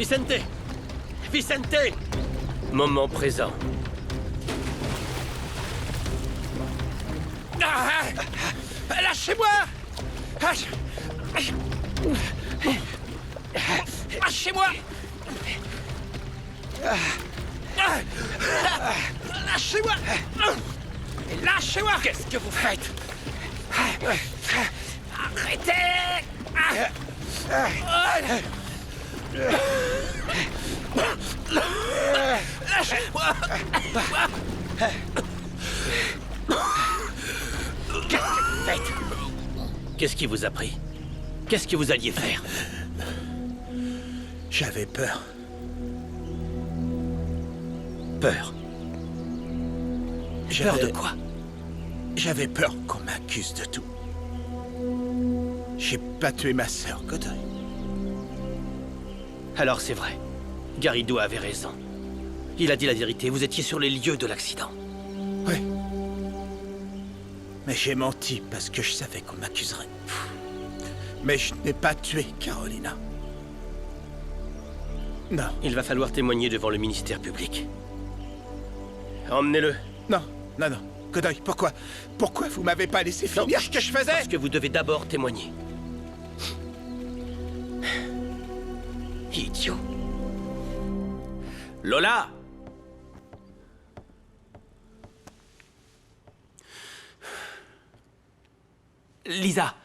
Vicente! Vicente! Moment présent. Ah, lâchez-moi! Lâchez-moi! Lâchez-moi! Lâchez-moi! Qu'est-ce que vous faites? Arrêtez! Lâchez-moi! Qu'est-ce que vous faites? Qu'est-ce qui vous a pris? Qu'est-ce que vous alliez faire? J'avais peur. Peur. Peur de quoi? J'avais peur qu'on m'accuse de tout. J'ai pas tué ma sœur, Godoy. Alors c'est vrai. Garrido avait raison. Il a dit la vérité, vous étiez sur les lieux de l'accident. Oui. Mais j'ai menti parce que je savais qu'on m'accuserait. Mais je n'ai pas tué Carolina. Non. Il va falloir témoigner devant le ministère public. Emmenez-le. Non, non, non. Godoy, pourquoi? Pourquoi vous m'avez pas laissé finir ce que je faisais? Parce que vous devez d'abord témoigner. Idiot. Lola! Lisa,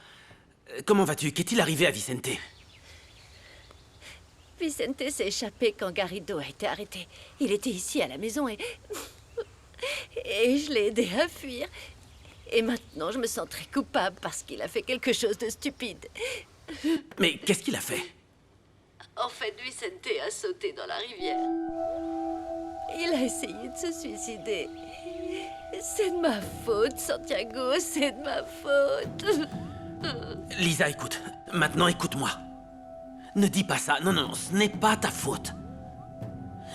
comment vas-tu? Qu'est-il arrivé à Vicente? Vicente s'est échappé quand Garrido a été arrêté. Il était ici à la maison et je l'ai aidé à fuir. Et maintenant, je me sens très coupable parce qu'il a fait quelque chose de stupide. Mais qu'est-ce qu'il a fait? En fait, Vicente a sauté dans la rivière. Il a essayé de se suicider. C'est de ma faute, Santiago, c'est de ma faute. Lisa, écoute. Maintenant, écoute-moi. Ne dis pas ça. Non, non, non, ce n'est pas ta faute.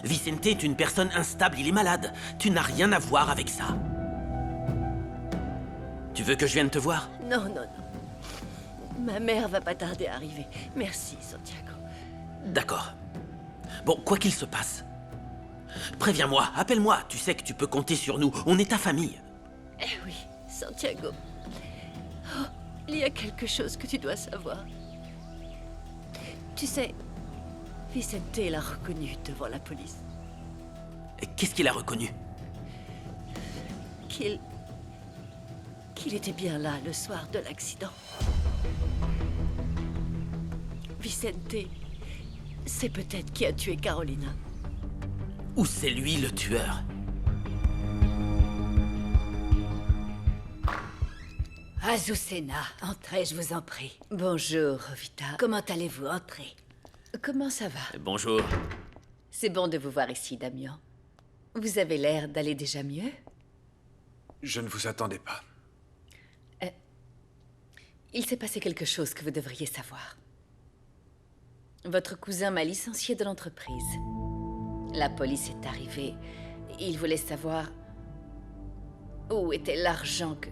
Vicente est une personne instable, il est malade. Tu n'as rien à voir avec ça. Tu veux que je vienne te voir? Non, non, non. Ma mère va pas tarder à arriver. Merci, Santiago. D'accord. Bon, quoi qu'il se passe, préviens-moi, appelle-moi. Tu sais que tu peux compter sur nous. On est ta famille. Eh oui, Santiago. Oh, il y a quelque chose que tu dois savoir. Tu sais, Vicente l'a reconnu devant la police. Qu'est-ce qu'il a reconnu? Qu'il était bien là le soir de l'accident. Vicente, c'est peut-être qui a tué Carolina. Ou c'est lui le tueur? Azucena, entrez, je vous en prie. Bonjour, Rosita. Comment allez-vous? Entrez. Comment ça va? Bonjour. C'est bon de vous voir ici, Damian. Vous avez l'air d'aller déjà mieux? Je ne vous attendais pas. Il s'est passé quelque chose que vous devriez savoir. Votre cousin m'a licencié de l'entreprise. La police est arrivée. Il voulait savoir où était l'argent que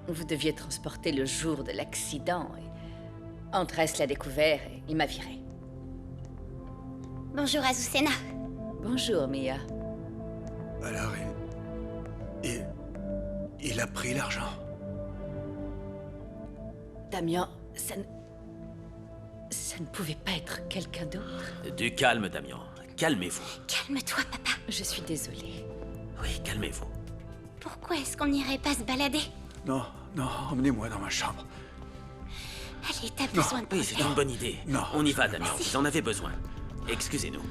vous deviez transporter le jour de l'accident. Andrés l'a découvert et il m'a viré. Bonjour, Azucena. Bonjour, Mia. Alors, il a pris l'argent. Damian, ça ne pouvait pas être quelqu'un d'autre. Du calme, Damian. Calmez-vous. Calme-toi, papa. Je suis désolée. Oui, calmez-vous. Pourquoi est-ce qu'on n'irait pas se balader? Non, non, emmenez-moi dans ma chambre. Allez, t'as besoin de Oui, c'est une bonne idée. Non. On y va, Damian. Vous en avez besoin. Excusez-nous.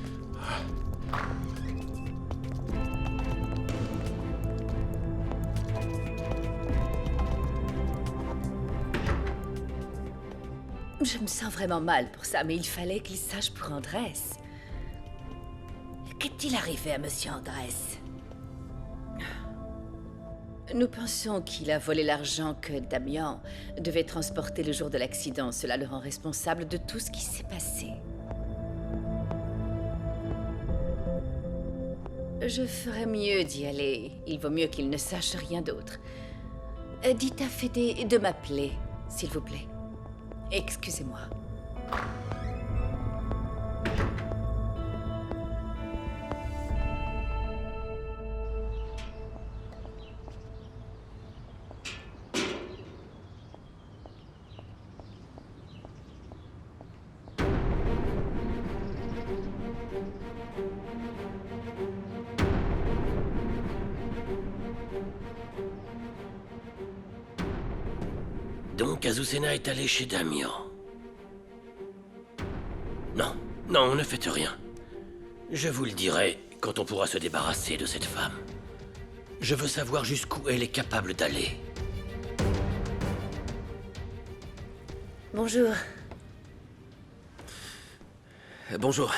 Je me sens vraiment mal pour ça, mais il fallait qu'il sache pour Andrés. Qu'est-il arrivé à Monsieur Andrés? Nous pensons qu'il a volé l'argent que Damian devait transporter le jour de l'accident. Cela le rend responsable de tout ce qui s'est passé. Je ferais mieux d'y aller. Il vaut mieux qu'il ne sache rien d'autre. Dites à Fédé de m'appeler, s'il vous plaît. Excusez-moi. Donc Azucena est allé chez Damian. Non, non, ne faites rien. Je vous le dirai quand on pourra se débarrasser de cette femme. Je veux savoir jusqu'où elle est capable d'aller. Bonjour. Bonjour.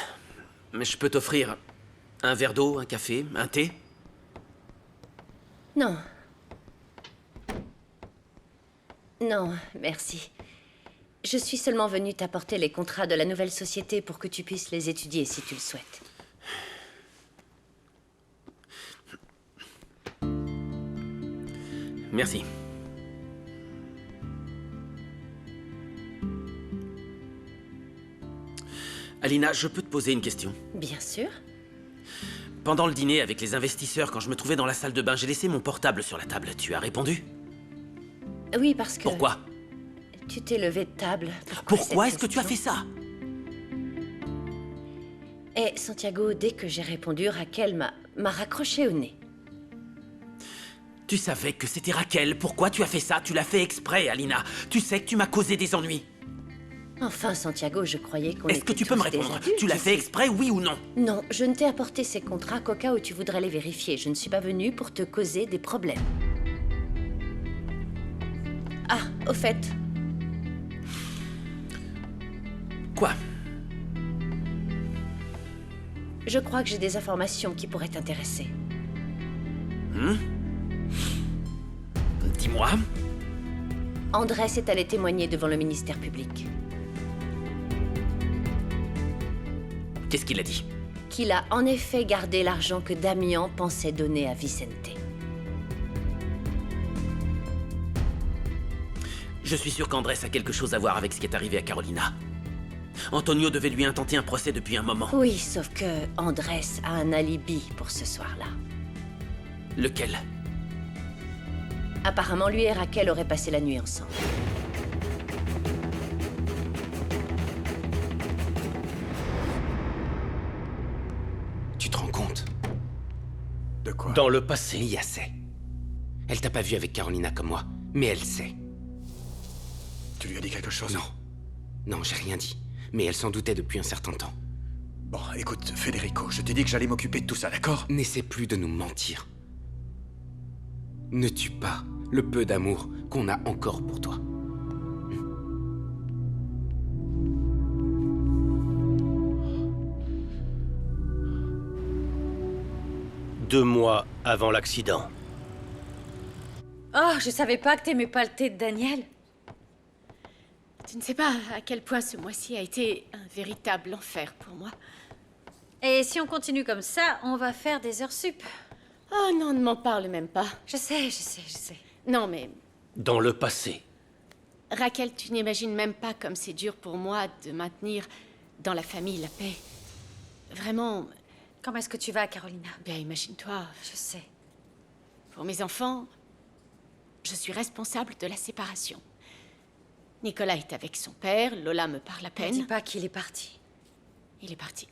Je peux t'offrir un verre d'eau, un café, un thé? Non. Non, merci. Je suis seulement venue t'apporter les contrats de la nouvelle société pour que tu puisses les étudier si tu le souhaites. Merci. Alina, je peux te poser une question? Bien sûr. Pendant le dîner avec les investisseurs, quand je me trouvais dans la salle de bain, j'ai laissé mon portable sur la table. Tu as répondu? Oui, parce que... Pourquoi? Tu t'es levé de table. Pourquoi cette est-ce que tu as fait question ça? Et Santiago, dès que j'ai répondu, Raquel m'a raccroché au nez. Tu savais que c'était Raquel. Pourquoi tu as fait ça? Tu l'as fait exprès, Alina. Tu sais que tu m'as causé des ennuis. Enfin, Santiago, je croyais qu'on était Est-ce que tu peux me tous des répondre? adultes Tu l'as fait ici. exprès, oui ou non? Non, je ne t'ai apporté ces contrats qu'au cas où tu voudrais les vérifier. Je ne suis pas venue pour te causer des problèmes. Ah, au fait, Quoi? je crois que j'ai des informations qui pourraient t'intéresser. Dis-moi. Andrés est allé témoigner devant le ministère public. Qu'est-ce qu'il a dit? Qu'il a en effet gardé l'argent que Damian pensait donner à Vicente. Je suis sûr qu'Andrés a quelque chose à voir avec ce qui est arrivé à Carolina. Antonio devait lui intenter un procès depuis un moment. Oui, sauf que Andrés a un alibi pour ce soir-là. Lequel? Apparemment, lui et Raquel auraient passé la nuit ensemble. Tu te rends compte? De quoi? Dans le passé. Mia sait. Elle t'a pas vu avec Carolina comme moi, mais elle sait. Tu lui as dit quelque chose? Non. Non, j'ai rien dit. Mais elle s'en doutait depuis un certain temps. Bon, écoute, Federico, je t'ai dit que j'allais m'occuper de tout ça, d'accord? N'essaie plus de nous mentir. Ne tue pas le peu d'amour qu'on a encore pour toi. 2 mois avant l'accident. Oh, je savais pas que t'aimais pas le thé de Daniel. Tu ne sais pas à quel point ce mois-ci a été un véritable enfer pour moi. Et si on continue comme ça, on va faire des heures sup. Oh non, ne m'en parle même pas. Je sais, je sais, je sais. Non, mais Dans le passé. Raquel, tu n'imagines même pas comme c'est dur pour moi de maintenir dans la famille la paix. Vraiment, Comment est-ce que tu vas, Carolina? bien imagine-toi, Je sais. pour mes enfants, je suis responsable de la séparation. Nicolas est avec son père, Lola me parle à Ne dis peine. pas qu'il est parti. Il est parti.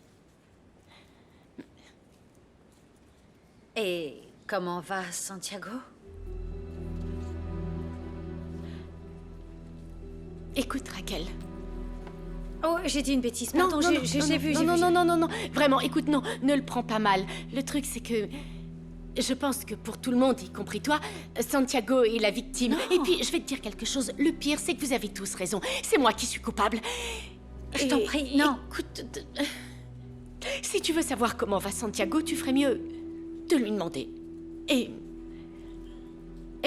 Et comment va Santiago? Écoute, Raquel. Oh, j'ai dit une bêtise. Non, Pardon, non, non, j'ai non, vu, non, j'ai non, vu. non, non, non, non. Vraiment, écoute, non, ne le prends pas mal. Le truc, c'est que je pense que pour tout le monde, y compris toi, Santiago est la victime. Et puis, je vais te dire quelque chose. Le pire, c'est que vous avez tous raison. C'est moi qui suis coupable. Je t'en prie, non. Écoute, si tu veux savoir comment va Santiago, tu ferais mieux de lui demander. Et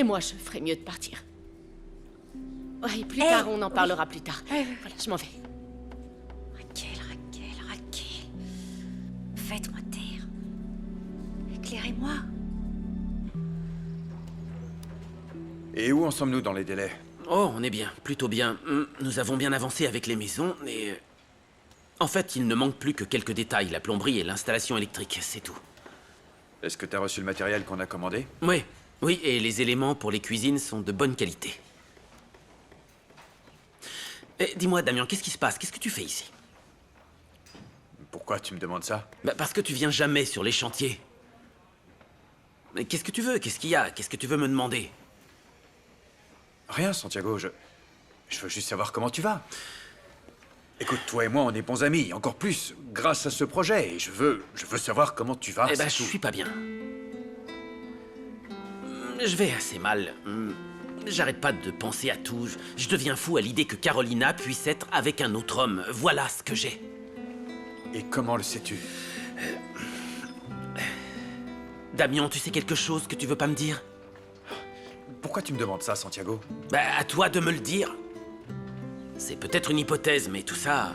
moi, je ferais mieux de partir. Ouais, plus tard, on en parlera plus tard. Voilà, je m'en vais. Raquel. Faites-moi taire. Éclairez-moi. Et où en sommes-nous dans les délais? Oh, on est bien, plutôt bien. Nous avons bien avancé avec les maisons, et... En fait, il ne manque plus que quelques détails, la plomberie et l'installation électrique, c'est tout. Est-ce que t'as reçu le matériel qu'on a commandé? Oui, et les éléments pour les cuisines sont de bonne qualité. Dis-moi, Damien, qu'est-ce qui se passe? Qu'est-ce que tu fais ici? Pourquoi tu me demandes ça? Parce que tu viens jamais sur les chantiers. Mais qu'est-ce que tu veux? Qu'est-ce qu'il y a? Qu'est-ce que tu veux me demander? Rien, Santiago, Je veux juste savoir comment tu vas. Écoute, toi et moi, on est bons amis, encore plus grâce à ce projet. Et je veux savoir comment tu vas. Eh ben, c'est je tout. suis pas bien. Je vais assez mal. J'arrête pas de penser à tout. Je deviens fou à l'idée que Carolina puisse être avec un autre homme. Voilà ce que j'ai. Et comment le sais-tu? Damien, tu sais quelque chose que tu veux pas me dire? Pourquoi tu me demandes ça, Santiago? Bah, à toi de me le dire. C'est peut-être une hypothèse, mais tout ça...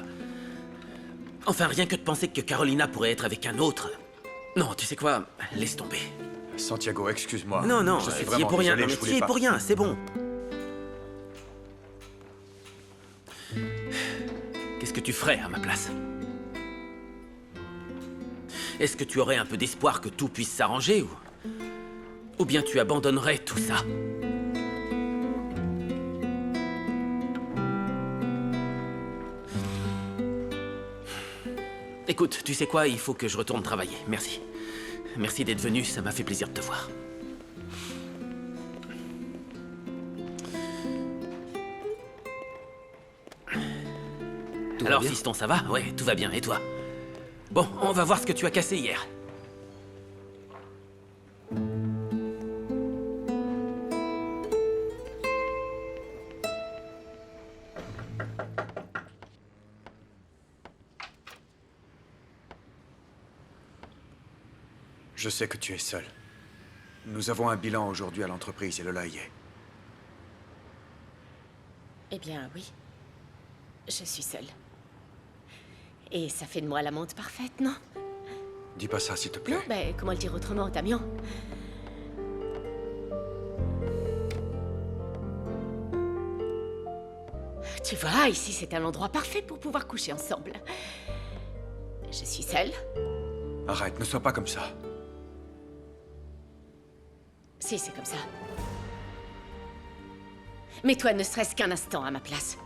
Enfin, rien que de penser que Carolina pourrait être avec un autre... Non, tu sais quoi? Laisse tomber. Santiago, excuse-moi. Non, non, je suis t'y es vraiment pour rien. désolé, Non, je mais voulais t'y es pas. pour rien, c'est bon. Qu'est-ce que tu ferais à ma place? Est-ce que tu aurais un peu d'espoir que tout puisse s'arranger ou bien tu abandonnerais tout ça? Écoute, tu sais quoi? Il faut que je retourne travailler. Merci. Merci d'être venu, ça m'a fait plaisir de te voir. Tout va Alors, bien fiston, ça va? Ouais, tout va bien. Et toi? Bon, on va voir ce que tu as cassé hier. Je sais que tu es seul. Nous avons un bilan aujourd'hui à l'entreprise et Lola y est. Eh bien, oui. Je suis seule. Et ça fait de moi l'amante parfaite, non? Dis pas ça, s'il te plaît. Non, ben, comment le dire autrement, Damien? Tu vois, ici, c'est un endroit parfait pour pouvoir coucher ensemble. Je suis seule. Arrête, ne sois pas comme ça. Si, c'est comme ça. Mais toi, ne serait-ce qu'un instant à ma place.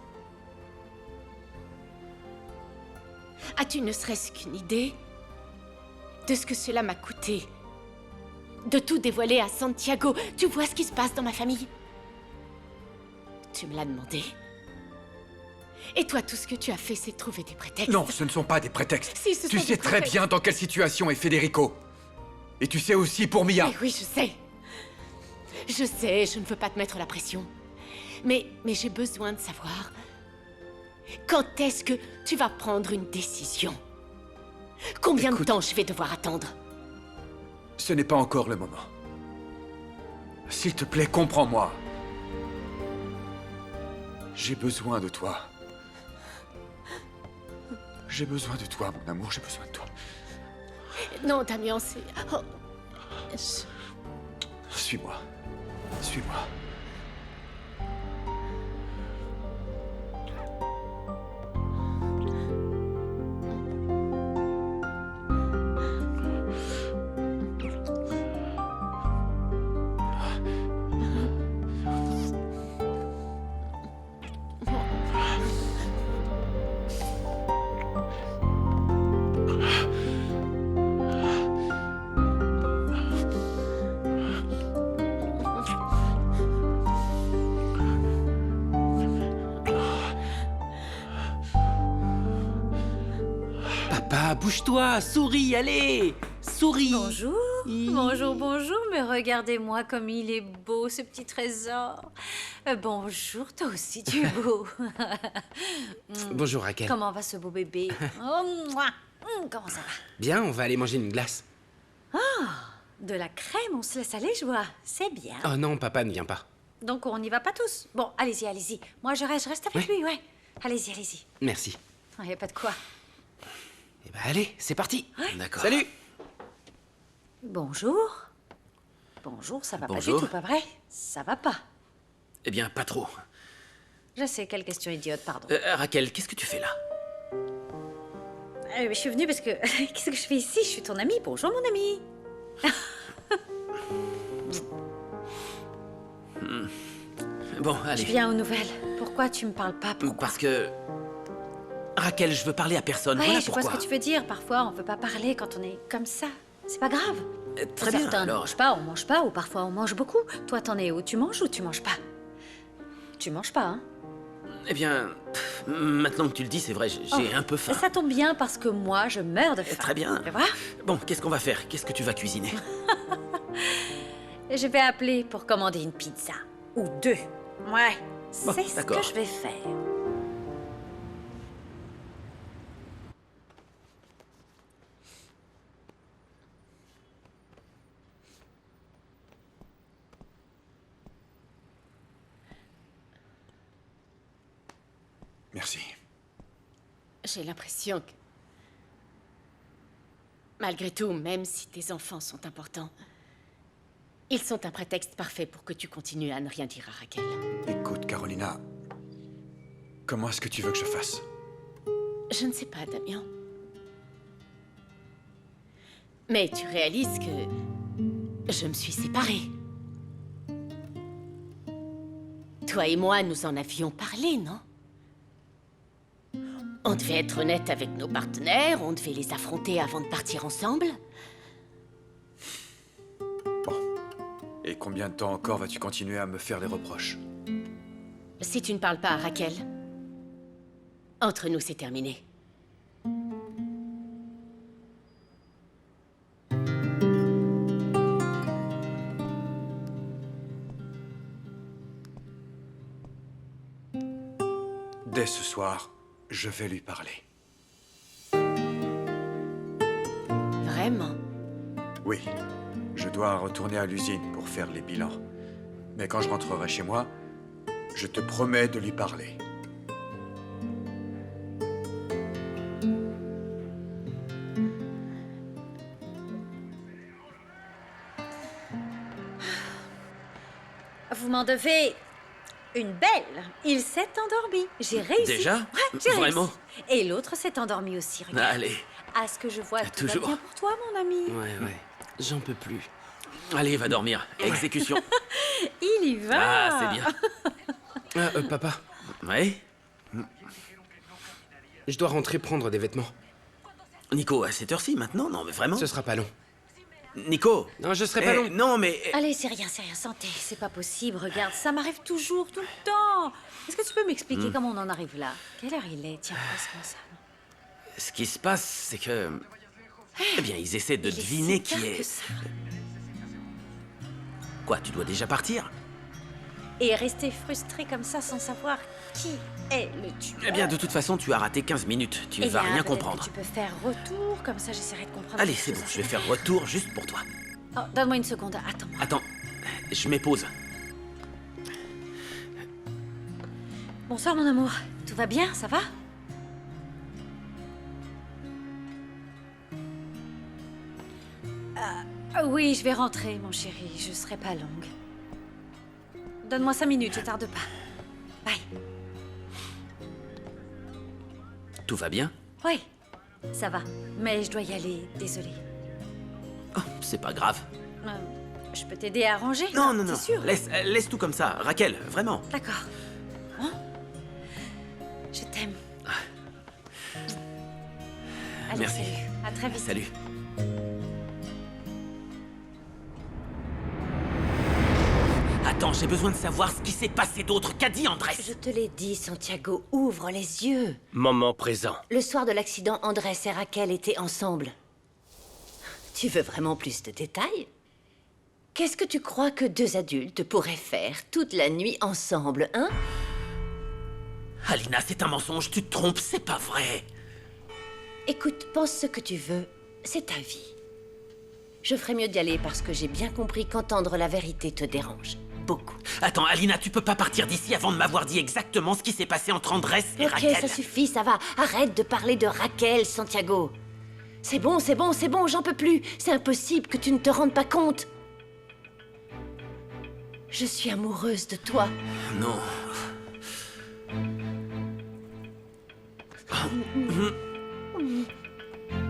As-tu ne serait-ce qu'une idée de ce que cela m'a coûté? De tout dévoiler à Santiago. Tu vois ce qui se passe dans ma famille? Tu me l'as demandé. Et toi, tout ce que tu as fait, c'est trouver des prétextes. Non, ce ne sont pas des prétextes. Si, ce Tu sont sais des très prétextes. bien dans quelle situation est Federico. Et tu sais aussi pour Mia. Eh oui, je sais. Je sais, je ne veux pas te mettre la pression. Mais j'ai besoin de savoir... Quand est-ce que tu vas prendre une décision? Combien de Écoute- temps je vais devoir attendre? Ce n'est pas encore le moment. S'il te plaît, comprends-moi. J'ai besoin de toi. J'ai besoin de toi, mon amour, j'ai besoin de toi. Non, Damien, c'est... Oh. Suis-moi. Suis-moi. Papa, bouge-toi, souris, allez! Souris! Bonjour, bonjour, bonjour, mais regardez-moi comme il est beau, ce petit trésor. Bonjour, toi aussi, tu es beau. Bonjour Raquel. Comment va ce beau bébé? Oh, mouah. Comment ça va? Bien, on va aller manger une glace. De la crème, on se laisse aller, je vois. C'est bien. Oh non, papa ne vient pas. Donc, on n'y va pas tous. Bon, allez-y, allez-y. Moi, je reste avec lui, ouais. Allez-y, allez-y. Merci. Il n'y a pas de quoi. Eh ben allez, c'est parti. D'accord. Salut. Bonjour. Bonjour, ça va Bonjour. pas du tout, pas vrai? Ça va pas. Eh bien, pas trop. Je sais, quelle question idiote, pardon. Raquel, qu'est-ce que tu fais là? Je suis venue parce que... Qu'est-ce que je fais ici? Je suis ton amie. Bonjour, mon ami. Bon, Je allez. viens aux nouvelles. Pourquoi tu me parles pas? Pourquoi? Parce que... Raquel, je veux parler à personne, Ouais, voilà je vois pourquoi. ce que tu veux dire. Parfois, on veut pas parler quand on est comme ça. C'est pas grave. Très bien, Certains ne alors... mangent pas, ou parfois on mange beaucoup. Toi, t'en es où? Tu manges ou tu manges pas? Tu manges pas, hein? Eh bien, maintenant que tu le dis, c'est vrai, j'ai un peu faim. Ça tombe bien parce que moi, je meurs de faim. Très bien. Tu vois? Bon, qu'est-ce qu'on va faire? Qu'est-ce que tu vas cuisiner? Je vais appeler pour commander une pizza. Ou 2. Ouais, Bon, c'est ce d'accord. que je vais faire. Merci. J'ai l'impression que... Malgré tout, même si tes enfants sont importants, ils sont un prétexte parfait pour que tu continues à ne rien dire à Raquel. Écoute, Carolina, comment est-ce que tu veux que je fasse? Je ne sais pas, Damien. Mais tu réalises que... je me suis séparée. Toi et moi, nous en avions parlé, non? On devait être honnête avec nos partenaires, on devait les affronter avant de partir ensemble. Et combien de temps encore vas-tu continuer à me faire des reproches? Si tu ne parles pas à Raquel, entre nous, c'est terminé. Dès ce soir, je vais lui parler. Vraiment? Oui, je dois retourner à l'usine pour faire les bilans. Mais quand je rentrerai chez moi, je te promets de lui parler. Vous m'en devez une belle. Il s'est endormi. J'ai réussi. Déjà? Ouais, j'ai Vraiment? réussi. Et l'autre s'est endormi aussi. Regarde. Allez. À ce que je vois, tout va Toujours. bien pour toi, mon ami. Ouais, j'en peux plus. Allez, va dormir. Exécution. Il y va. Ah, c'est bien. Papa, Ouais? je dois rentrer prendre des vêtements. Nico, à cette heure-ci, maintenant? Non, mais vraiment? Ce sera pas long. Nico! Non, je serai pas long. Non, mais... Allez, c'est rien, santé. C'est pas possible, regarde, ça m'arrive toujours, tout le temps. Est-ce que tu peux m'expliquer comment on en arrive là? Quelle heure il est? Tiens, responsable. Ce qui se passe, c'est que... Eh bien, ils essaient de deviner qui est... Quoi, tu dois déjà partir? Et rester frustré comme ça sans savoir qui est le tueur. Eh bien, de toute façon, tu as raté 15 minutes. Tu ne Eh vas bien, rien peut-être comprendre. que tu peux faire retour, comme ça j'essaierai de comprendre. Allez, quelque c'est chose bon, à je vais ce faire retour juste pour toi. Oh, donne-moi une seconde, attends. Attends, je mets pause. Bonsoir, mon amour. Tout va bien, ça va? Oui, je vais rentrer, mon chéri. Je serai pas longue. Donne-moi 5 minutes, je tarde pas. Bye. Tout va bien? Oui, ça va. Mais je dois y aller, désolée. Oh, c'est pas grave. Je peux t'aider à ranger? Non, C'est sûr? laisse tout comme ça. Raquel, vraiment. D'accord. Hein? Je t'aime. Allez, Merci. salut. À très vite. Salut. Attends, j'ai besoin de savoir ce qui s'est passé d'autre. Qu'a dit Andrés? Je te l'ai dit, Santiago, ouvre les yeux. Moment présent. Le soir de l'accident, Andrés et Raquel étaient ensemble. Tu veux vraiment plus de détails? Qu'est-ce que tu crois que 2 adultes pourraient faire toute la nuit ensemble, hein? Alina, c'est un mensonge, tu te trompes, c'est pas vrai. Écoute, pense ce que tu veux, c'est ta vie. Je ferais mieux d'y aller parce que j'ai bien compris qu'entendre la vérité te dérange. Beaucoup. Attends, Alina, tu peux pas partir d'ici avant de m'avoir dit exactement ce qui s'est passé entre Andrés et Raquel. Ok, ça suffit, ça va. Arrête de parler de Raquel, Santiago. C'est bon, j'en peux plus. C'est impossible que tu ne te rendes pas compte. Je suis amoureuse de toi. Non.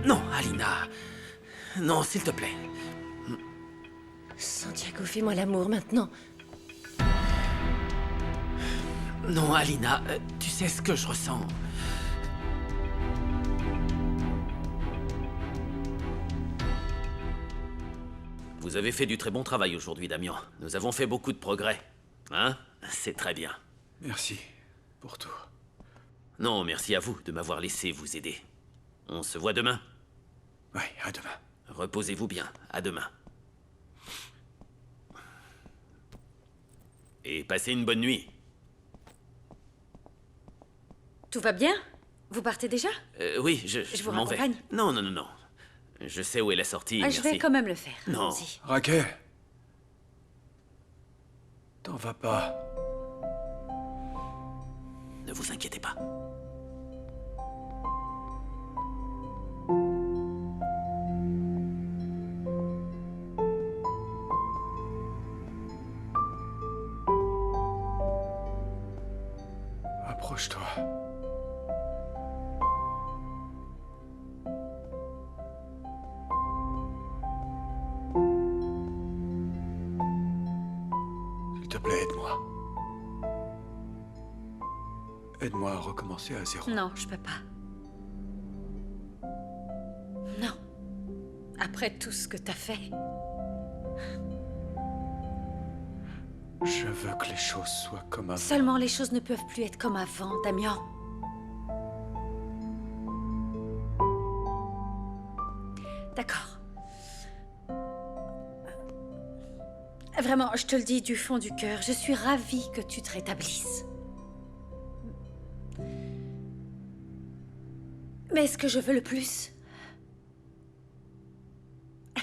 Non, Alina. Non, s'il te plaît. Santiago, fais-moi l'amour maintenant. Non, Alina, tu sais ce que je ressens. Vous avez fait du très bon travail aujourd'hui, Damien. Nous avons fait beaucoup de progrès. Hein? C'est très bien. Merci pour tout. Non, merci à vous de m'avoir laissé vous aider. On se voit demain. Ouais, à demain. Reposez-vous bien. À demain. Et passez une bonne nuit. Tout va bien? Vous partez déjà? Oui, je vous m'en vais. raccompagne. Non, non, non, non. Je sais où est la sortie, Je merci. vais quand même le faire. Non. Allons-y. Raquel. T'en vas pas. Ne vous inquiétez pas. Approche-toi. S'il te plaît, aide-moi. Aide-moi à recommencer à zéro. Non, je peux pas. Non. Après tout ce que t'as fait. Je veux que les choses soient comme avant. Seulement les choses ne peuvent plus être comme avant, Damien. D'accord. Vraiment, je te le dis du fond du cœur, je suis ravie que tu te rétablisses. Mais ce que je veux le plus,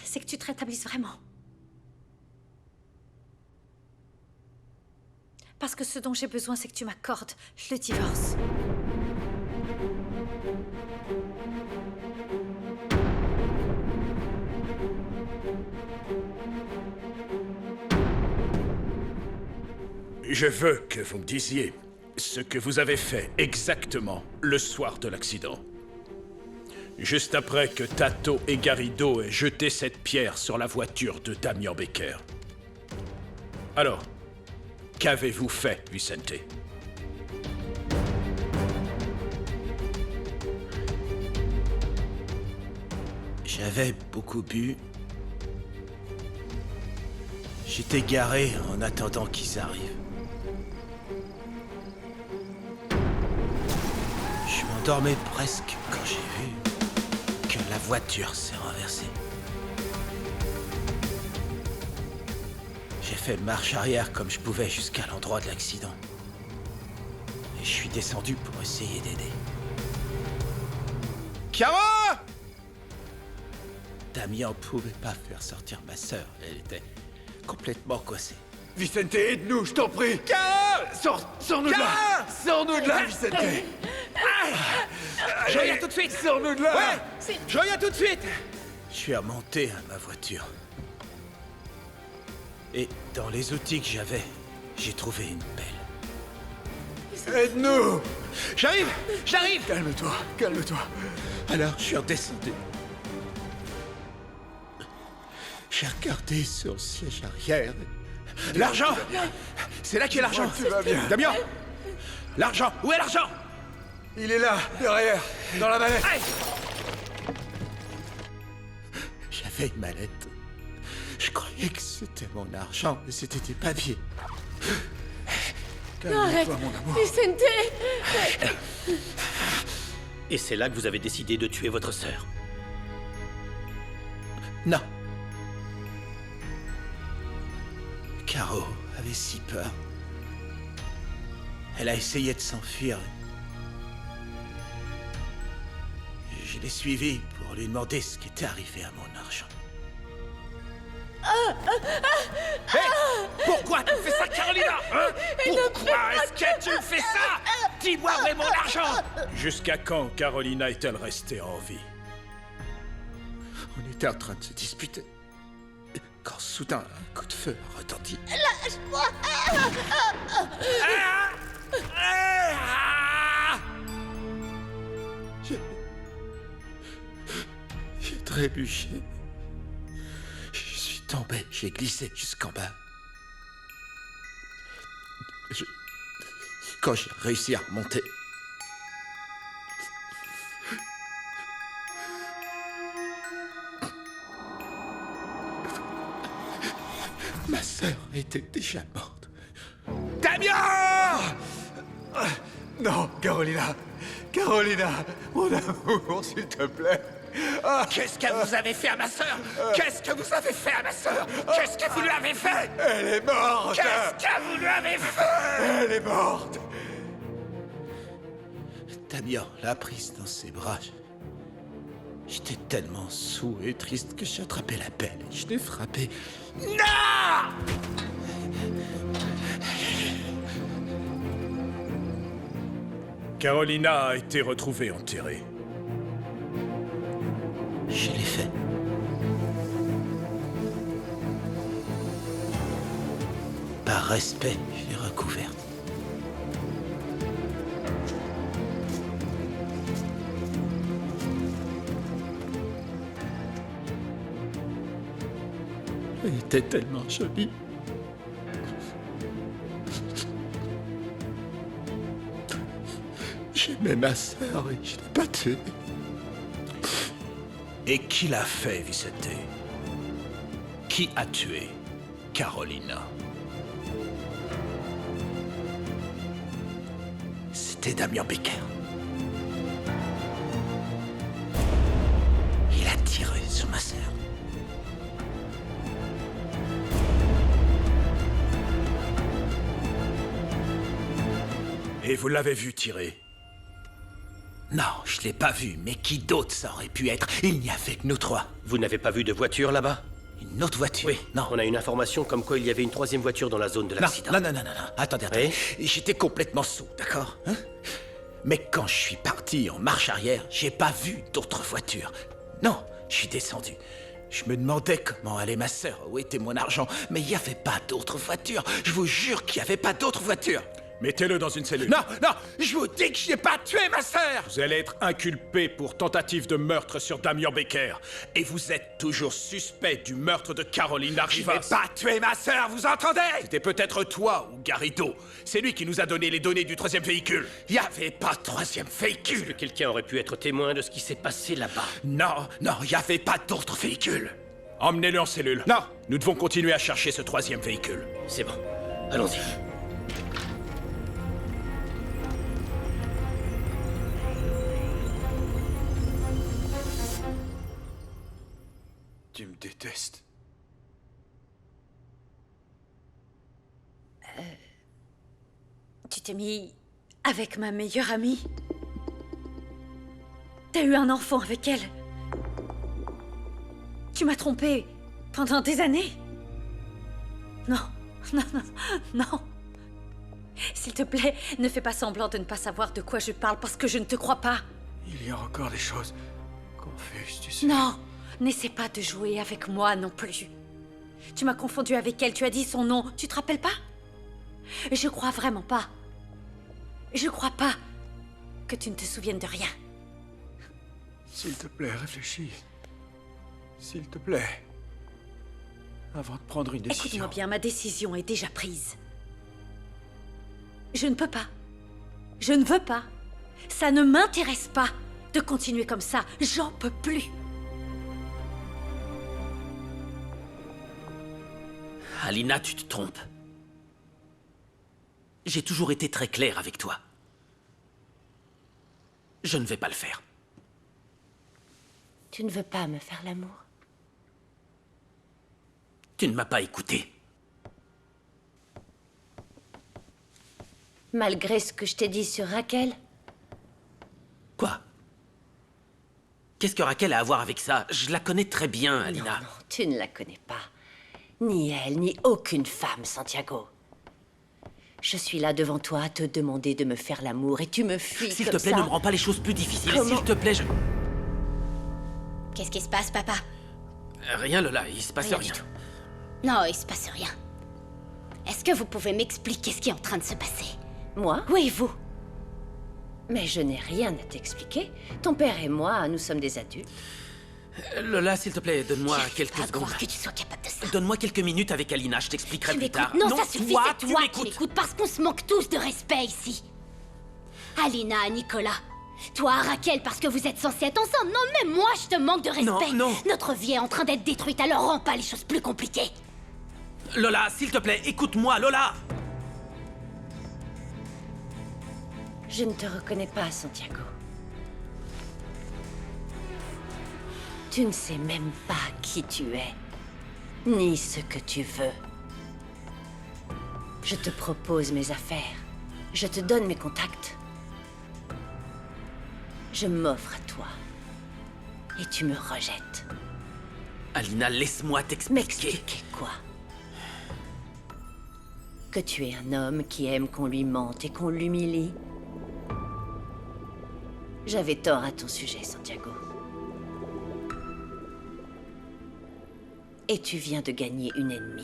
c'est que tu te rétablisses vraiment. Parce que ce dont j'ai besoin, c'est que tu m'accordes le divorce. Je veux que vous me disiez ce que vous avez fait exactement le soir de l'accident. Juste après que Tato et Garrido aient jeté cette pierre sur la voiture de Damien Baker. Alors, qu'avez-vous fait, Vicente? J'avais beaucoup bu. J'étais garé en attendant qu'ils arrivent. Je m'endormais presque quand j'ai vu que la voiture s'est renversée. J'ai fait marche arrière comme je pouvais jusqu'à l'endroit de l'accident. Et je suis descendu pour essayer d'aider. Chiara! Damien pouvait pas faire sortir ma sœur. Elle était complètement coincée. Vicente, aide-nous, je t'en prie. Sors-nous de là. Sors-nous de là, Vicente. Je reviens tout de suite! Sors-nous de là. Ouais! Je reviens tout de suite! Je suis remonté à ma voiture. Et dans les outils que j'avais, j'ai trouvé une pelle. Aide-nous. J'arrive! J'arrive! Calme-toi, calme-toi. Alors, je suis redescendu. J'ai regardé sur le siège arrière. L'argent! C'est là qu'il y a l'argent! Tu vas bien. Damien! L'argent! Où est l'argent? Il est là, derrière, dans la mallette. Hey! J'avais une mallette. Je croyais que c'était mon argent, mais c'était des papiers. Arrête, Calme-toi, mon amour. Vicente! Et c'est là que vous avez décidé de tuer votre sœur. Non. Caro avait si peur. Elle a essayé de s'enfuir. Je l'ai suivie pour lui demander ce qui était arrivé à mon argent. Hey! Pourquoi tu fais ça, Carolina? Hein? Pourquoi est-ce que tu fais ça? Dis-moi où est mon argent? Jusqu'à quand Carolina est-elle restée en vie? On était en train de se disputer. Quand soudain, un coup de feu a retenti. Lâche-moi! J'ai trébuché. Je suis tombé, j'ai glissé jusqu'en bas. Quand j'ai réussi à remonter, ma sœur était déjà morte. Damien! Non, Carolina, Carolina, mon amour, s'il te plaît. Qu'est-ce que vous avez fait à ma sœur? Qu'est-ce que vous avez fait à ma sœur? Qu'est-ce que vous lui avez fait? Elle est morte. Qu'est-ce que vous lui avez fait? Elle est morte. Damien l'a prise dans ses bras. J'étais tellement saoul et triste que j'ai attrapé la pelle et je l'ai frappée. Non! Carolina a été retrouvée enterrée. Je l'ai fait. Par respect, je l'ai recouverte. Elle était tellement jolie. J'aimais ma sœur et je l'ai pas tuée. Et qui l'a fait, Vicente? Qui a tué Carolina? C'était Damien Becker. Il a tiré sur ma sœur. Et vous l'avez vu tirer? Non, je l'ai pas vu, mais qui d'autre ça aurait pu être? Il n'y avait que nous trois. Vous n'avez pas vu de voiture là-bas? Une autre voiture? Oui, Non. On a une information comme quoi il y avait une troisième voiture dans la zone de l'accident. Non. Attendez. J'étais complètement saoul, d'accord? Hein? Mais quand je suis parti en marche arrière, j'ai pas vu d'autres voitures. Non, je suis descendu. Je me demandais comment allait ma sœur, où était mon argent, mais il n'y avait pas d'autres voitures. Je vous jure qu'il n'y avait pas d'autres voitures. Mettez-le dans une cellule. Non, je vous dis que je n'ai pas tué ma sœur! Vous allez être inculpé pour tentative de meurtre sur Damien Becker. Et vous êtes toujours suspect du meurtre de Carolina Je Rivas. n'ai pas tué ma sœur, vous entendez? C'était peut-être toi ou Garrido. C'est lui qui nous a donné les données du troisième véhicule. Il n'y avait pas de troisième Est-ce que véhicule. quelqu'un aurait pu être témoin de ce qui s'est passé là-bas? Non, il n'y avait pas d'autre véhicule. Emmenez-le en cellule. Non. Nous devons continuer à chercher ce troisième véhicule. C'est bon, allons-y. Tu me détestes. Tu t'es mis avec ma meilleure amie. T'as eu un enfant avec elle. Tu m'as trompé pendant des années. Non. S'il te plaît, ne fais pas semblant de ne pas savoir de quoi je parle parce que je ne te crois pas. Il y a encore des choses confuses, tu sais. Non, n'essaie pas de jouer avec moi non plus. Tu m'as confondu avec elle, tu as dit son nom, tu te rappelles pas? Je crois vraiment pas. Je crois pas que tu ne te souviennes de rien. S'il te plaît, réfléchis. S'il te plaît. Avant de prendre une décision. Écoute-moi bien, ma décision est déjà prise. Je ne peux pas. Je ne veux pas. Ça ne m'intéresse pas de continuer comme ça. J'en peux plus. Alina, tu te trompes. J'ai toujours été très clair avec toi. Je ne vais pas le faire. Tu ne veux pas me faire l'amour? Tu ne m'as pas écouté. Malgré ce que je t'ai dit sur Raquel? Quoi? Qu'est-ce que Raquel a à voir avec ça? Je la connais très bien, Alina. Non, tu ne la connais pas. Ni elle, ni aucune femme, Santiago. Je suis là devant toi à te demander de me faire l'amour et tu me fuis S'il comme te plaît, ça. ne me rends pas les choses plus difficiles. Comment? S'il te plaît, je... Qu'est-ce qui se passe, papa? Rien, Lola, il se passe Rien rien. du tout. Non, il se passe rien. Est-ce que vous pouvez m'expliquer ce qui est en train de se passer? Moi? Oui, vous. Mais je n'ai rien à t'expliquer. Ton père et moi, nous sommes des adultes. Lola, s'il te plaît, donne-moi quelques Pas secondes. croire que tu sois capable de ça. Donne-moi quelques minutes avec Alina, je t'expliquerai Tu plus m'écoutes? tard. Non, ça suffit, toi, c'est tu toi qui m'écoutes. m'écoutes parce qu'on se manque tous de respect ici. Alina, Nicolas. Toi, Raquel, parce que vous êtes censés être ensemble. Non, mais moi, je te manque de respect. Non. Notre vie est en train d'être détruite, alors rends pas les choses plus compliquées. Lola, s'il te plaît, écoute-moi, Lola. Je ne te reconnais pas, Santiago. Tu ne sais même pas qui tu es, ni ce que tu veux. Je te propose mes affaires. Je te donne mes contacts. Je m'offre à toi. Et tu me rejettes. Alina, laisse-moi t'expliquer. M'expliquer quoi? Que tu es un homme qui aime qu'on lui mente et qu'on l'humilie. J'avais tort à ton sujet, Santiago. Et tu viens de gagner une ennemie.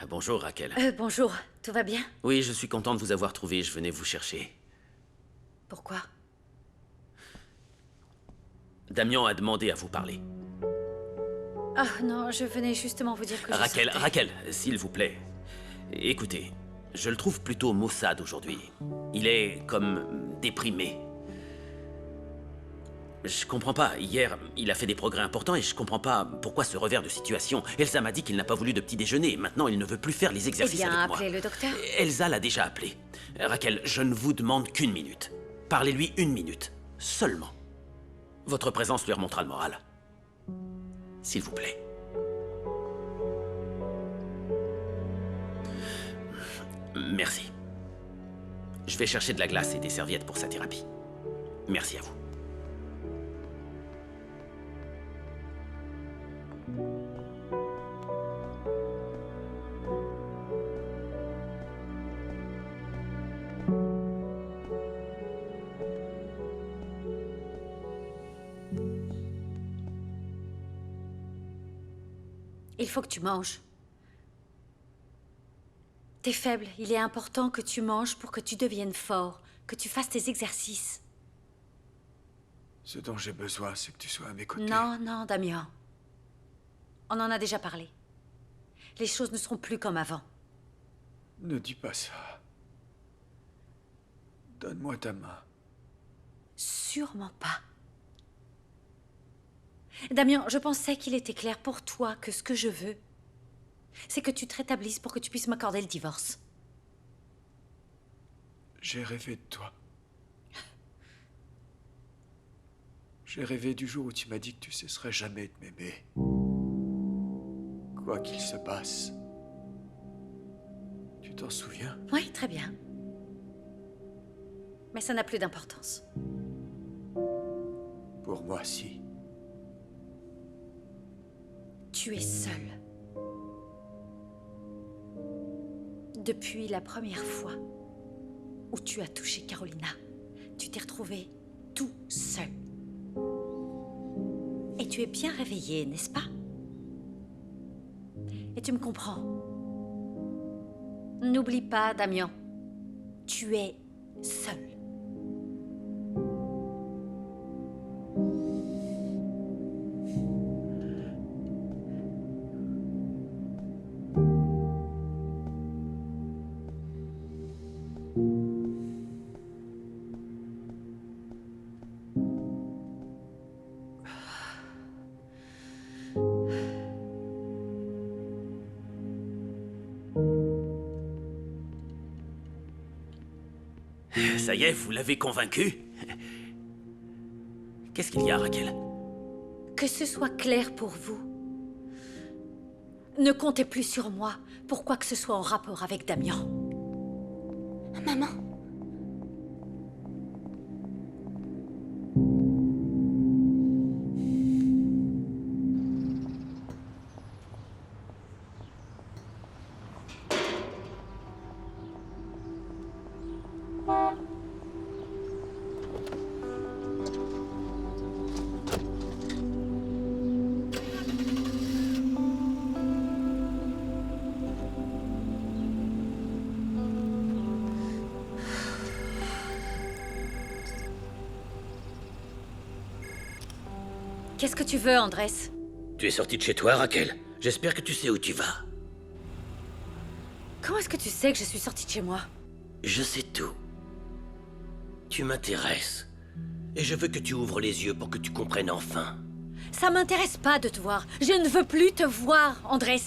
Bonjour, Raquel. Bonjour, tout va bien? Oui, je suis content de vous avoir trouvé. Je venais vous chercher. Pourquoi? Damien a demandé à vous parler. Ah non, je venais justement vous dire que je sortais. Raquel, s'il vous plaît. Écoutez, je le trouve plutôt maussade aujourd'hui. Il est comme déprimé. Je comprends pas. Hier, il a fait des progrès importants et je comprends pas pourquoi ce revers de situation. Elsa m'a dit qu'il n'a pas voulu de petit déjeuner. Maintenant, il ne veut plus faire les exercices avec moi. Eh bien, appelez le docteur. Elsa l'a déjà appelé. Raquel, je ne vous demande qu'une minute. Parlez-lui 1 minute. Seulement. Votre présence lui remontera le moral. S'il vous plaît. Merci. Je vais chercher de la glace et des serviettes pour sa thérapie. Merci à vous. Il faut que tu manges. T'es faible. Il est important que tu manges pour que tu deviennes fort, que tu fasses tes exercices. Ce dont j'ai besoin, c'est que tu sois à mes côtés. Non, Damien. On en a déjà parlé. Les choses ne seront plus comme avant. Ne dis pas ça. Donne-moi ta main. Sûrement pas. Damien, je pensais qu'il était clair pour toi que ce que je veux, c'est que tu te rétablisses pour que tu puisses m'accorder le divorce. J'ai rêvé de toi. J'ai rêvé du jour où tu m'as dit que tu cesserais jamais de m'aimer. Quoi qu'il se passe. Tu t'en souviens? Oui, très bien. Mais ça n'a plus d'importance. Pour moi, si. Tu es seul. Depuis la première fois où tu as touché Carolina, tu t'es retrouvé tout seul. Et tu es bien réveillé, n'est-ce pas? Et tu me comprends. N'oublie pas, Damien, tu es seul. Ça y est, vous l'avez convaincu? Qu'est-ce qu'il y a, Raquel? Que ce soit clair pour vous. Ne comptez plus sur moi pour quoi que ce soit en rapport avec Damien. Maman. Qu'est-ce que tu veux, Andrés? Tu es sorti de chez toi, Raquel? J'espère que tu sais où tu vas. Comment est-ce que tu sais que je suis sortie de chez moi? Je sais tout. Tu m'intéresses. Et je veux que tu ouvres les yeux pour que tu comprennes enfin. Ça m'intéresse pas de te voir. Je ne veux plus te voir, Andrés.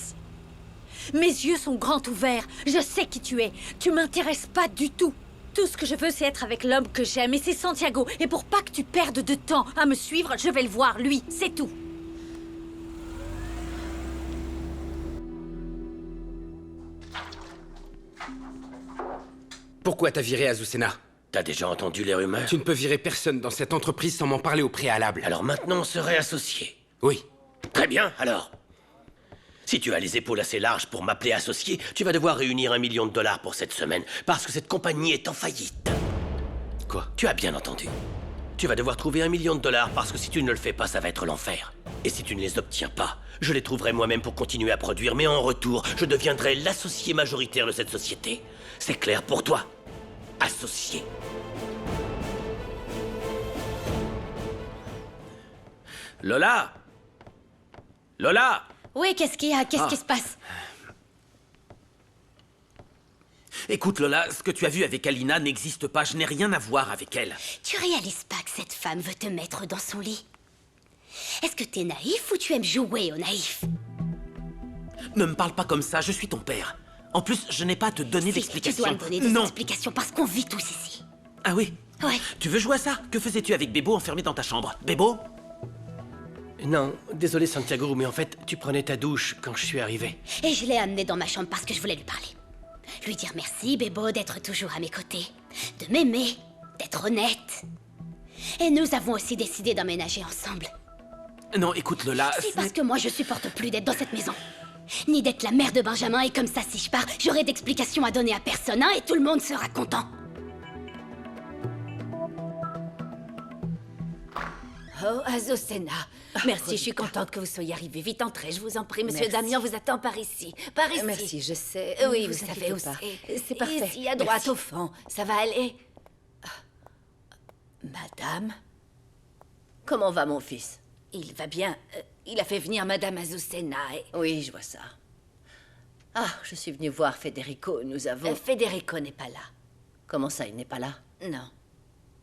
Mes yeux sont grands ouverts. Je sais qui tu es. Tu m'intéresses pas du tout. Tout ce que je veux, c'est être avec l'homme que j'aime, et c'est Santiago. Et pour pas que tu perdes de temps à me suivre, je vais le voir, lui. C'est tout. Pourquoi t'as viré Azucena? T'as déjà entendu les rumeurs? Tu ne peux virer personne dans cette entreprise sans m'en parler au préalable. Alors maintenant, on serait associés. Oui. Très bien, alors. Si tu as les épaules assez larges pour m'appeler associé, tu vas devoir réunir $1 million pour cette semaine, parce que cette compagnie est en faillite. Quoi? Tu as bien entendu. Tu vas devoir trouver $1 million, parce que si tu ne le fais pas, ça va être l'enfer. Et si tu ne les obtiens pas, je les trouverai moi-même pour continuer à produire, mais en retour, je deviendrai l'associé majoritaire de cette société. C'est clair pour toi? Associé. Lola! Lola! Oui, qu'est-ce qu'il y a? Qu'est-ce qui se passe? Écoute, Lola, ce que tu as vu avec Alina n'existe pas. Je n'ai rien à voir avec elle. Tu réalises pas que cette femme veut te mettre dans son lit? Est-ce que t'es naïf ou tu aimes jouer au naïf? Ne me parle pas comme ça, je suis ton père. En plus, je n'ai pas à te donner Si, d'explications. tu dois me donner des Non. explications parce qu'on vit tous ici. Ah oui? Ouais. Tu veux jouer à ça? Que faisais-tu avec Bebo enfermé dans ta chambre? Bebo? Non, désolé Santiago, mais en fait, tu prenais ta douche quand je suis arrivé. Et je l'ai amené dans ma chambre parce que je voulais lui parler. Lui dire merci, Bebo, d'être toujours à mes côtés. De m'aimer, d'être honnête. Et nous avons aussi décidé d'emménager ensemble. Non, écoute, Lola... C'est parce que moi, je supporte plus d'être dans cette maison. Ni d'être la mère de Benjamin, et comme ça, si je pars, j'aurai d'explications à donner à personne, hein, et tout le monde sera content. Oh, Azucena. Merci, je suis contente que vous soyez arrivés. Vite entrez, je vous en prie. Monsieur Merci. Damien vous attend par ici. Par ici. Merci, je sais. Oui, Vous vous savez inquiétez où pas. c'est. C'est parfait. Ici, à droite, Merci. au fond. Ça va aller? Madame? Comment va mon fils? Il va bien. Il a fait venir Madame Azucena et... Oui, je vois ça. Ah, je suis venue voir Federico. Nous avons... Federico n'est pas là. Comment ça, il n'est pas là? Non.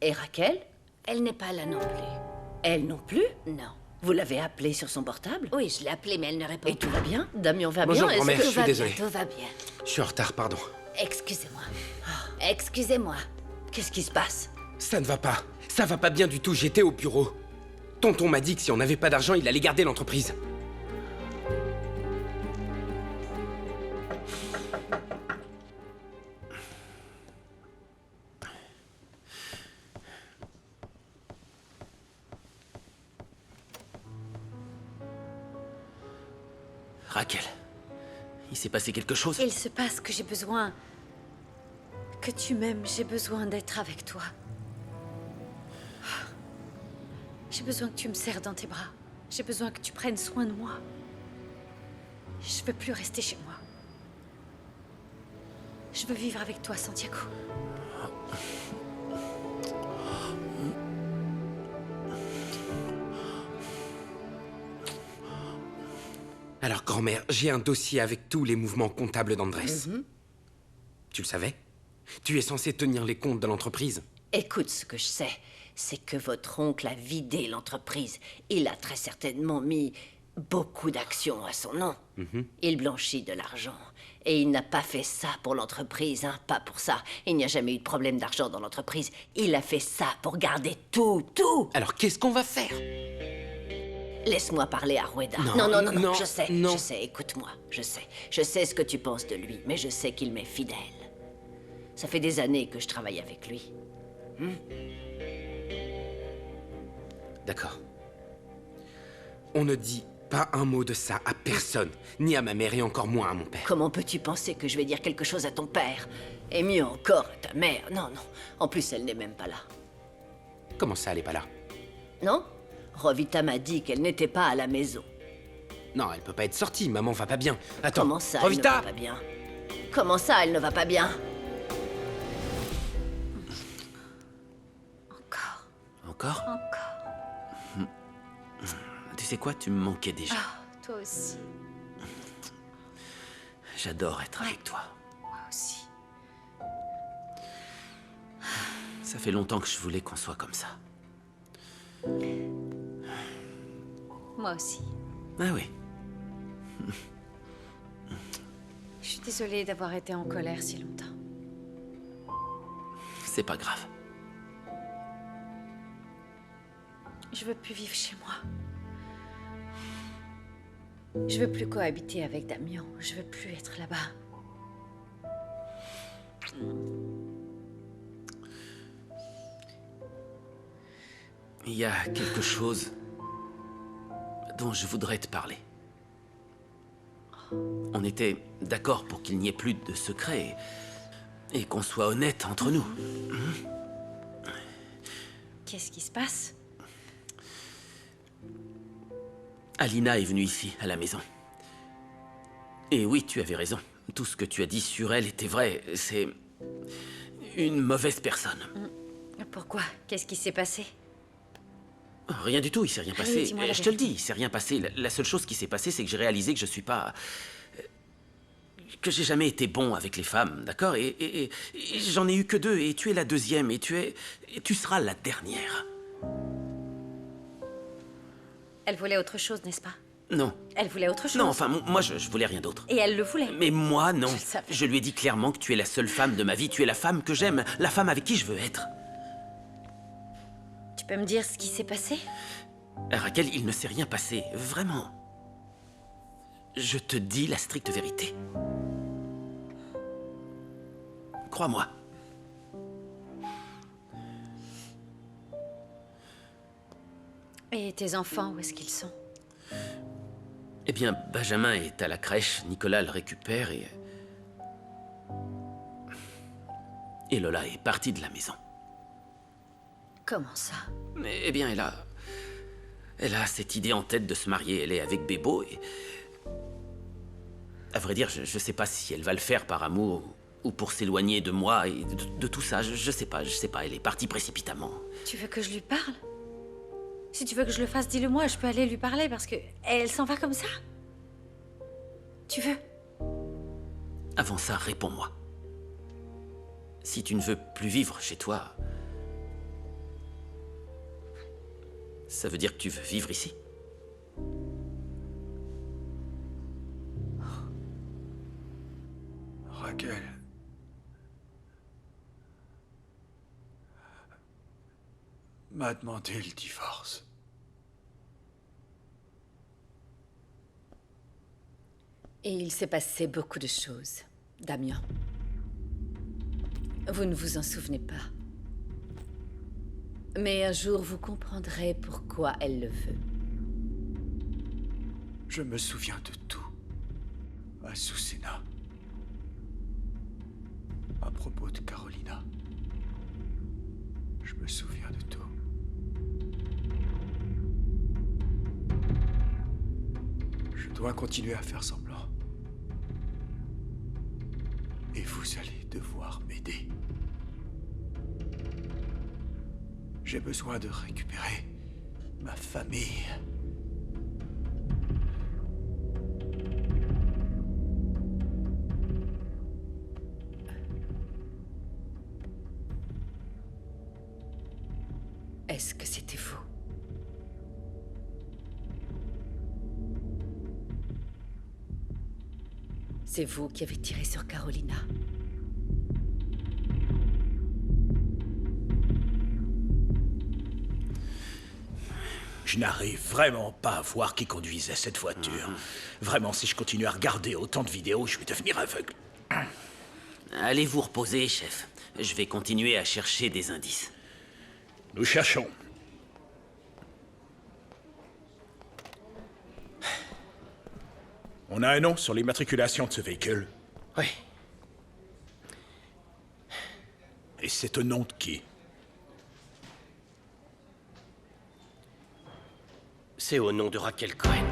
Et Raquel? Elle n'est pas là non plus. Elle non plus? Non. Vous l'avez appelée sur son portable? Oui, je l'ai appelée, mais elle ne répond Et tout va bien? Damien va Bonjour, bien? Est-ce grand-mère. que- Je suis désolé. Tout va bien. Je suis en retard, pardon. Excusez-moi. Excusez-moi. Qu'est-ce qui se passe? Ça ne va pas. Ça va pas bien du tout, j'étais au bureau. Tonton m'a dit que si on n'avait pas d'argent, il allait garder l'entreprise. Raquel, il s'est passé quelque chose? Il se passe que j'ai besoin... que tu m'aimes, j'ai besoin d'être avec toi. J'ai besoin que tu me serres dans tes bras. J'ai besoin que tu prennes soin de moi. Je veux plus rester chez moi. Je veux vivre avec toi, Santiago. Alors, grand-mère, j'ai un dossier avec tous les mouvements comptables d'Andrés. Mhm. Tu le savais? Tu es censé tenir les comptes de l'entreprise. Écoute, ce que je sais, c'est que votre oncle a vidé l'entreprise. Il a très certainement mis beaucoup d'actions à son nom. Il blanchit de l'argent. Et il n'a pas fait ça pour l'entreprise, hein, pas pour ça. Il n'y a jamais eu de problème d'argent dans l'entreprise. Il a fait ça pour garder tout. Alors, qu'est-ce qu'on va faire? Laisse-moi parler à Rueda. Non, non, je sais, non. je sais, écoute-moi, je sais. Je sais ce que tu penses de lui, mais je sais qu'il m'est fidèle. Ça fait des années que je travaille avec lui. D'accord. On ne dit pas un mot de ça à personne, ni à ma mère et encore moins à mon père. Comment peux-tu penser que je vais dire quelque chose à ton père? Et mieux encore, à ta mère? Non. En plus, elle n'est même pas là. Comment ça, elle est pas là? Non? Rovita m'a dit qu'elle n'était pas à la maison. Non, elle peut pas être sortie, maman va pas bien. Attends, Comment ça, elle ne Rovita! va pas bien? Comment ça, elle ne va pas bien? Encore? Tu sais quoi, tu me manquais déjà. Toi aussi. J'adore être avec toi. Moi aussi. Ça fait longtemps que je voulais qu'on soit comme ça. Moi aussi. Ah oui. Je suis désolée d'avoir été en colère si longtemps. C'est pas grave. Je veux plus vivre chez moi. Je veux plus cohabiter avec Damien. Je veux plus être là-bas. Il y a quelque chose dont je voudrais te parler. On était d'accord pour qu'il n'y ait plus de secrets et qu'on soit honnête entre nous. Qu'est-ce qui se passe? Alina est venue ici, à la maison. Et oui, tu avais raison. Tout ce que tu as dit sur elle était vrai. C'est une mauvaise personne. Pourquoi? Qu'est-ce qui s'est passé? Rien du tout, il s'est rien passé. dis-moi la Je te le vérité. dis, il s'est rien passé. La seule chose qui s'est passée, c'est que j'ai réalisé que je suis pas... que j'ai jamais été bon avec les femmes, d'accord? Et j'en ai eu que 2, et tu es la 2e, et tu seras la dernière. Elle voulait autre chose, n'est-ce pas? Non. Elle voulait autre chose. Non, enfin, moi, je voulais rien d'autre. Et elle le voulait. Mais moi, non. Je le savais. Je lui ai dit clairement que tu es la seule femme de ma vie, tu es la femme que j'aime, la femme avec qui je veux être. Tu peux me dire ce qui s'est passé? Raquel, il ne s'est rien passé, vraiment. Je te dis la stricte vérité. Crois-moi. Et tes enfants, où est-ce qu'ils sont? Eh bien, Benjamin est à la crèche, Nicolas le récupère et Lola est partie de la maison. Comment ça? Eh bien, elle a cette idée en tête de se marier. Elle est avec Bébo et... À vrai dire, je sais pas si elle va le faire par amour ou pour s'éloigner de moi et de tout ça. Je sais pas. Elle est partie précipitamment. Tu veux que je lui parle? Si tu veux que je le fasse, dis-le-moi, je peux aller lui parler parce que elle s'en va comme ça. Tu veux? Avant ça, réponds-moi. Si tu ne veux plus vivre chez toi, ça veut dire que tu veux vivre ici? Raquel. M'a demandé le divorce. Et il s'est passé beaucoup de choses, Damien. Vous ne vous en souvenez pas. Mais un jour, vous comprendrez pourquoi elle le veut. Je me souviens de tout. Azucena. À propos de Carolina. Je me souviens de tout. Je dois continuer à faire semblant. Et vous allez devoir m'aider. J'ai besoin de récupérer ma famille. Est-ce que c'était vous? C'est vous qui avez tiré sur Carolina. Je n'arrive vraiment pas à voir qui conduisait cette voiture. Vraiment, si je continue à regarder autant de vidéos, je vais devenir aveugle. Allez vous reposer, chef. Je vais continuer à chercher des indices. Nous cherchons. On a un nom sur l'immatriculation de ce véhicule. Oui. Et c'est au nom de qui? C'est au nom de Raquel Cohen.